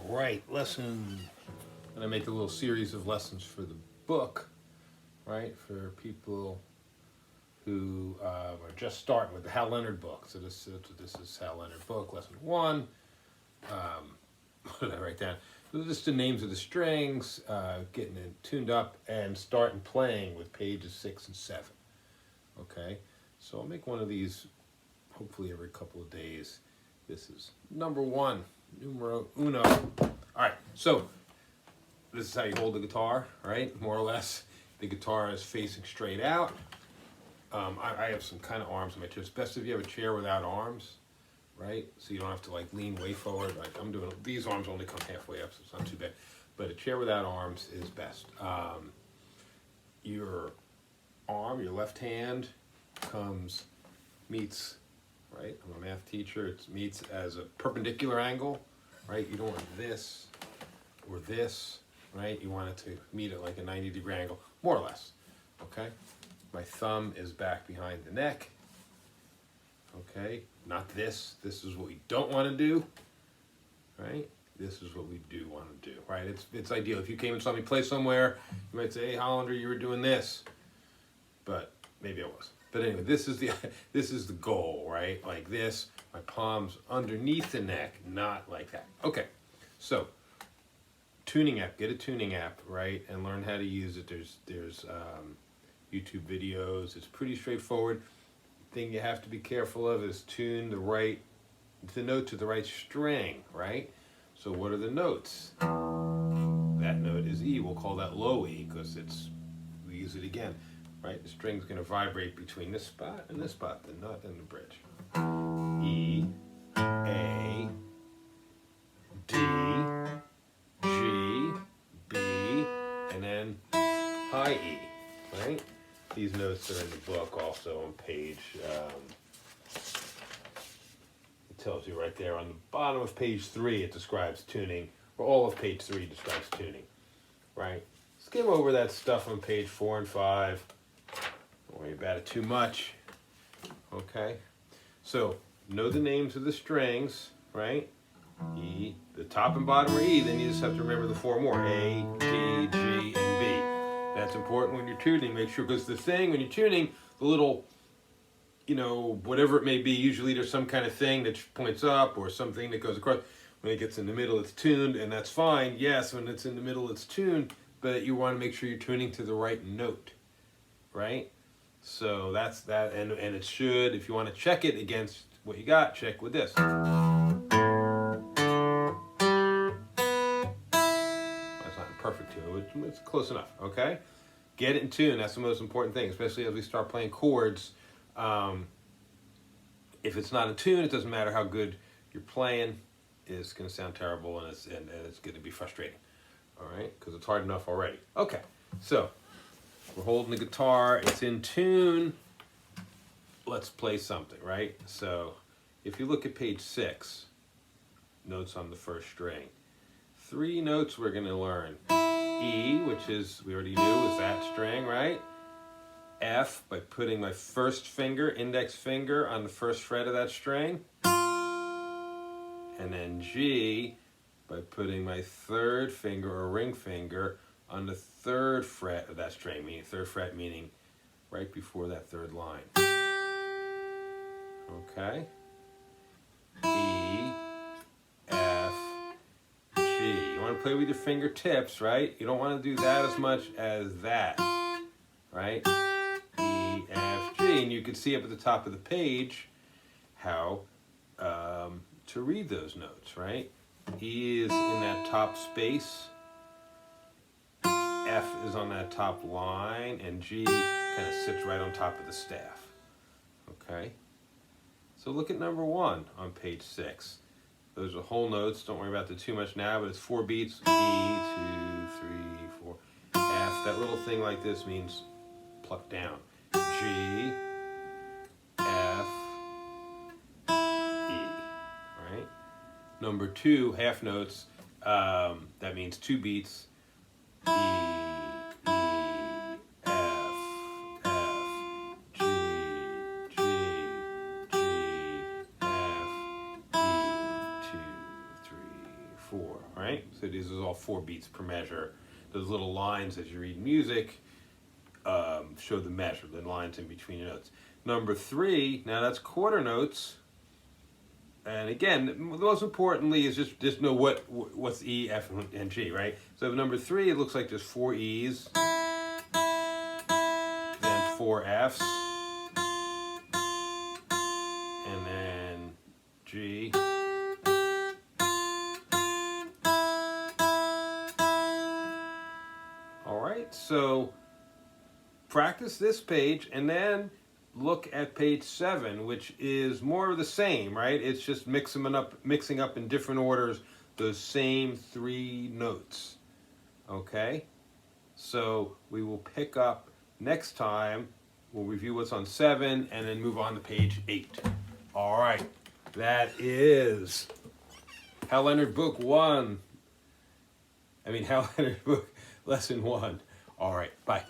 right, lesson. And I make a little series of lessons for the book, right, for people who are just starting with the Hal Leonard book. So this is Hal Leonard book, lesson 1. What did I write down? Just the names of the strings, getting it tuned up, and starting playing with pages 6 and 7. Okay, so I'll make one of these hopefully every couple of days. This is number 1, numero uno. All right, so this is how you hold the guitar, right? More or less, the guitar is facing straight out. I have some kind of arms in my chair. It's best if you have a chair without arms, right? So you don't have to like lean way forward. Like I'm doing, these arms only come halfway up, so it's not too bad. But a chair without arms is best. Your arm, your left hand meets, right? I'm a math teacher. It meets as a perpendicular angle, right? You don't want this or this, right? You want it to meet at like a 90-degree angle, more or less, okay? My thumb is back behind the neck, okay? Not this. This is what we don't want to do, right? This is what we do want to do, right? It's ideal. If you came and saw me play somewhere, you might say, hey, Hollander, you were doing this, but maybe I wasn't. But anyway, this is the goal, right? Like this, my palms underneath the neck, not like that. Okay, so tuning app, get a tuning app, right? And learn how to use it. There's YouTube videos. It's pretty straightforward. Thing you have to be careful of is tune the note to the right string, right? So what are the notes? That note is E. We'll call that low E because we use it again, right? The string's going to vibrate between this spot and this spot, the nut and the bridge. E, A, D, G, B, and then high E, right? These notes are in the book also on page, it tells you right there on the bottom of page 3 it describes tuning, or all of page 3 describes tuning, right? Skim over that stuff on page 4 and 5. Don't worry about it too much, okay? So, know the names of the strings, right? E, the top and bottom are E, then you just have to remember the 4 more, A, D, G, and B. That's important when you're tuning. Make sure, because the thing, when you're tuning, the little, whatever it may be, usually there's some kind of thing that points up or something that goes across. When it gets in the middle, it's tuned, and that's fine. Yes, when it's in the middle, it's tuned, but you want to make sure you're tuning to the right note, right? So that's that, and it should, if you want to check it against what you got, check with this. That's not perfect tune, but it's close enough, okay? Get it in tune, that's the most important thing, especially as we start playing chords. If it's not in tune, it doesn't matter how good you're playing, it's going to sound terrible and it's going to be frustrating, all right? Because it's hard enough already. Okay, so we're holding the guitar, it's in tune. Let's play something, right? So if you look at page 6, notes on the first string, 3 notes we're going to learn. E, which is, we already knew, is that string, right? F, by putting my first finger, index finger, on the first fret of that string. And then G, by putting my third finger or ring finger on the 3rd fret of that string, meaning 3rd fret, meaning right before that 3rd line. Okay? E, F, G. You want to play with your fingertips, right? You don't want to do that as much as that, right? E, F, G. And you can see up at the top of the page how to read those notes, right? E is in that top space. F is on that top line, and G kind of sits right on top of the staff, okay? So look at number 1 on page 6. Those are whole notes, don't worry about the too much now, but it's 4 beats, E, 2, 3, 4, F. That little thing like this means pluck down. G, F, E, right? Number 2, half notes, that means 2 beats, E, 4, right? So this is all 4 beats per measure. Those little lines as you read music show the measure, the lines in between your notes. Number 3, now that's quarter notes. And again, most importantly is just know what's E, F, and G, right? So number 3, it looks like there's 4 E's, then 4 F's, and then G. All right, so practice this page and then look at page 7, which is more of the same, right? It's just mixing up in different orders those same 3 notes. Okay? So we will pick up next time. We'll review what's on 7 and then move on to page 8. All right. That is Hal Leonard Book 1. Hal Leonard Book Lesson 1. All right. Bye.